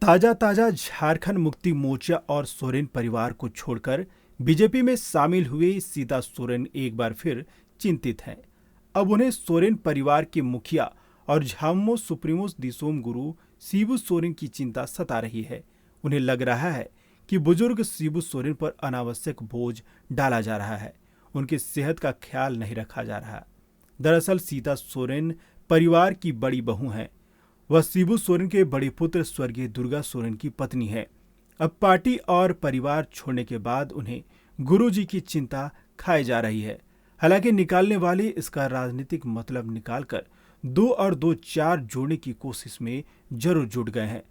ताजा झारखंड मुक्ति मोर्चा और सोरेन परिवार को छोड़कर बीजेपी में शामिल हुए सीता सोरेन एक बार फिर चिंतित हैं। अब उन्हें सोरेन परिवार के मुखिया और झामुमो सुप्रीमो दिसोम गुरु शिबू सोरेन की चिंता सता रही है। उन्हें लग रहा है कि बुजुर्ग शिबू सोरेन पर अनावश्यक बोझ डाला जा रहा है, उनकी सेहत का ख्याल नहीं रखा जा रहा। दरअसल सीता सोरेन परिवार की बड़ी बहू हैं। वह शिबू सोरेन के बड़े पुत्र स्वर्गीय दुर्गा सोरेन की पत्नी है। अब पार्टी और परिवार छोड़ने के बाद उन्हें गुरुजी की चिंता खाई जा रही है। हालांकि निकालने वाले इसका राजनीतिक मतलब निकालकर 2 और 2 4 जोड़ने की कोशिश में जरूर जुट गए हैं।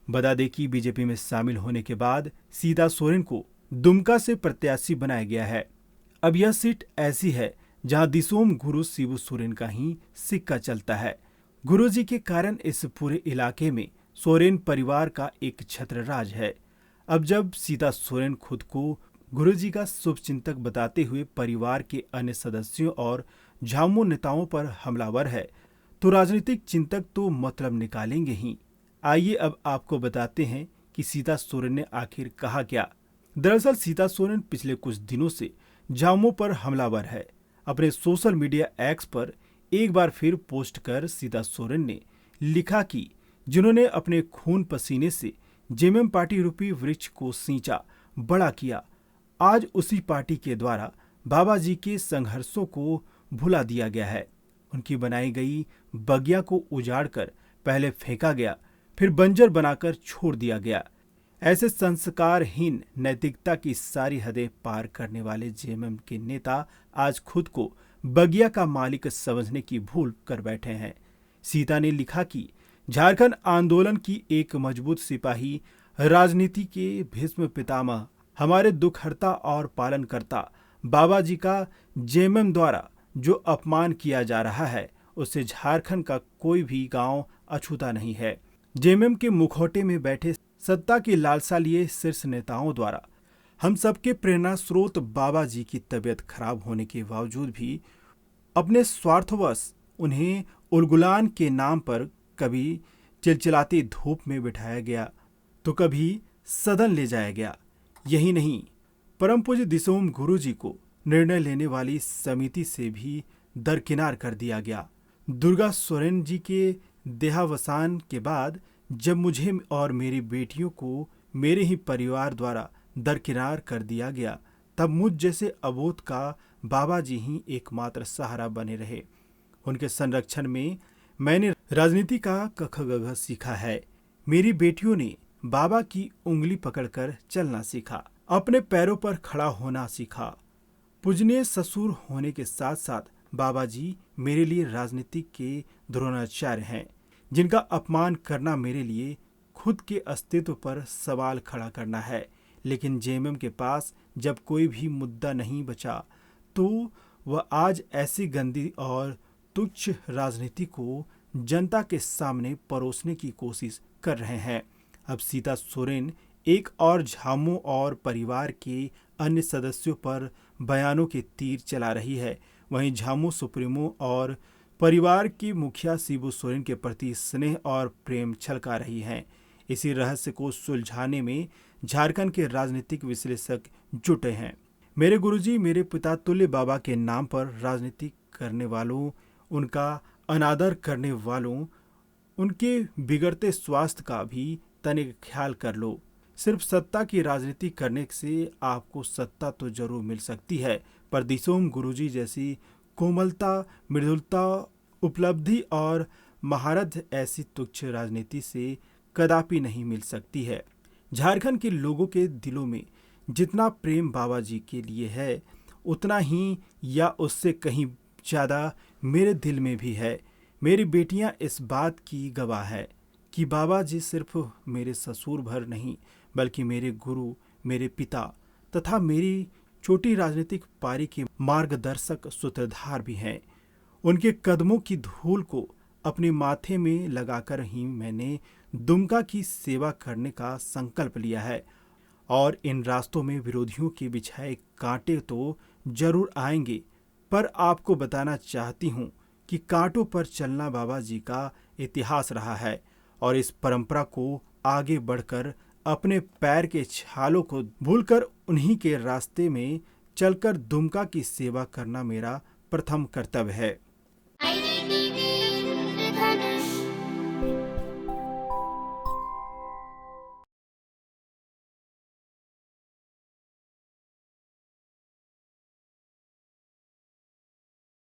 बता दें कि बीजेपी में शामिल होने के बाद सीता सोरेन को दुमका से प्रत्याशी बनाया गया है। अब यह सीट ऐसी है जहां दिसोम गुरु शिबू सोरेन का ही सिक्का चलता है। गुरुजी के कारण इस पूरे इलाके में सोरेन परिवार का एक छत्र राज है। अब जब सीता सोरेन खुद को गुरुजी का शुभचिंतक बताते हुए परिवार के अन्य सदस्यों और झामुमो नेताओं पर हमलावर है, तो राजनीतिक चिंतक तो मतलब निकालेंगे ही। आइए अब आपको बताते हैं कि सीता सोरेन ने आखिर कहा क्या। दरअसल सीता सोरेन पिछले कुछ दिनों से झामुमो पर हमलावर है। अपने सोशल मीडिया एक्स पर एक बार फिर पोस्ट कर सीता सोरेन ने लिखा कि जिन्होंने अपने खून पसीने से जेएमएम पार्टी रूपी वृक्ष को सींचा, बड़ा किया, आज उसी पार्टी के द्वारा बाबा जी के संघर्षों को भुला दिया गया है। उनकी बनाई गई बगिया को उजाड़कर पहले फेंका गया, फिर बंजर बनाकर छोड़ दिया गया। ऐसे संस्कारहीन नैतिकता की सारी हदें पार करने वाले जेएमएम के नेता आज खुद को बगिया का मालिक समझने की भूल कर बैठे हैं। सीता ने लिखा कि झारखंड आंदोलन की एक मजबूत सिपाही, राजनीति के भीष्म पितामह, हमारे दुखहर्ता और पालनकर्ता बाबा जी का जेएमएम द्वारा जो अपमान किया जा रहा है, उससे झारखंड का कोई भी गांव अछूता नहीं है। जेएमएम के मुखौटे में बैठे सत्ता की लालसा लिए शीर्ष नेताओं द्वारा हम सबके प्रेरणा स्रोत बाबा जी की तबीयत खराब होने के बावजूद भी अपने स्वार्थवश उन्हें उलगुलान के नाम पर कभी चिलचिलाती धूप में बिठाया गया, तो कभी सदन ले जाया गया। यही नहीं, परम पूज्य दिसोम गुरुजी को निर्णय लेने वाली समिति से भी दरकिनार कर दिया गया। दुर्गा सोरेन जी के देहावसान के बाद जब मुझे और मेरी बेटियों को मेरे ही परिवार द्वारा दरकिनार कर दिया गया, तब मुझ जैसे अबोध का बाबा जी ही एकमात्र सहारा बने रहे। उनके संरक्षण में मैंने राजनीति का कख गघ सीखा है। मेरी बेटियों ने बाबा की उंगली पकड़कर चलना सीखा, अपने पैरों पर खड़ा होना सीखा। पूजनीय ससुर होने के साथ साथ बाबा जी मेरे लिए राजनीति के द्रोणाचार्य हैं, जिनका अपमान करना मेरे लिए खुद के अस्तित्व पर सवाल खड़ा करना है। लेकिन जेएमएम के पास जब कोई भी मुद्दा नहीं बचा, तो वह आज ऐसी गंदी और तुच्छ राजनीति को जनता के सामने परोसने की कोशिश कर रहे हैं। अब सीता सोरेन एक और झामुमो और परिवार के अन्य सदस्यों पर बयानों के तीर चला रही है। वहीं झामुमो सुप्रीमो और परिवार की मुखिया शिबू सोरेन के प्रति स्नेह और प्रेम छलका रही हैं। इसी रहस्य को सुलझाने में झारखंड के राजनीतिक विश्लेषक जुटे हैं। मेरे गुरुजी, मेरे पिता तुल्य बाबा के नाम पर राजनीति करने वालों, उनका अनादर करने वालों, उनके बिगड़ते स्वास्थ्य का भी तनिक ख्याल कर लो। सिर्फ सत्ता की राजनीति करने से आपको सत्ता तो जरूर मिल सकती है, पर दिसोम गुरुजी जैसी कोमलता, मृदुलता, उपलब्धि और महारथ ऐसी तुच्छ राजनीति से कदापि नहीं मिल सकती है। झारखंड के लोगों के दिलों में जितना प्रेम बाबा जी के लिए है, उतना ही या उससे कहीं ज़्यादा मेरे दिल में भी है। मेरी बेटियां इस बात की गवाह है कि बाबा जी सिर्फ मेरे ससुर भर नहीं, बल्कि मेरे गुरु, मेरे पिता तथा मेरी छोटी राजनीतिक पारी के मार्गदर्शक सूत्रधार भी हैं। उनके कदमों की धूल को अपने माथे में लगाकर ही मैंने दुमका की सेवा करने का संकल्प लिया है। और इन रास्तों में विरोधियों के बिछाए कांटे तो जरूर आएंगे, पर आपको बताना चाहती हूँ कि कांटों पर चलना बाबा जी का इतिहास रहा है और इस परंपरा को आगे बढ़कर अपने पैर के छालों को भूलकर उन्हीं के रास्ते में चलकर दुमका की सेवा करना मेरा प्रथम कर्तव्य है।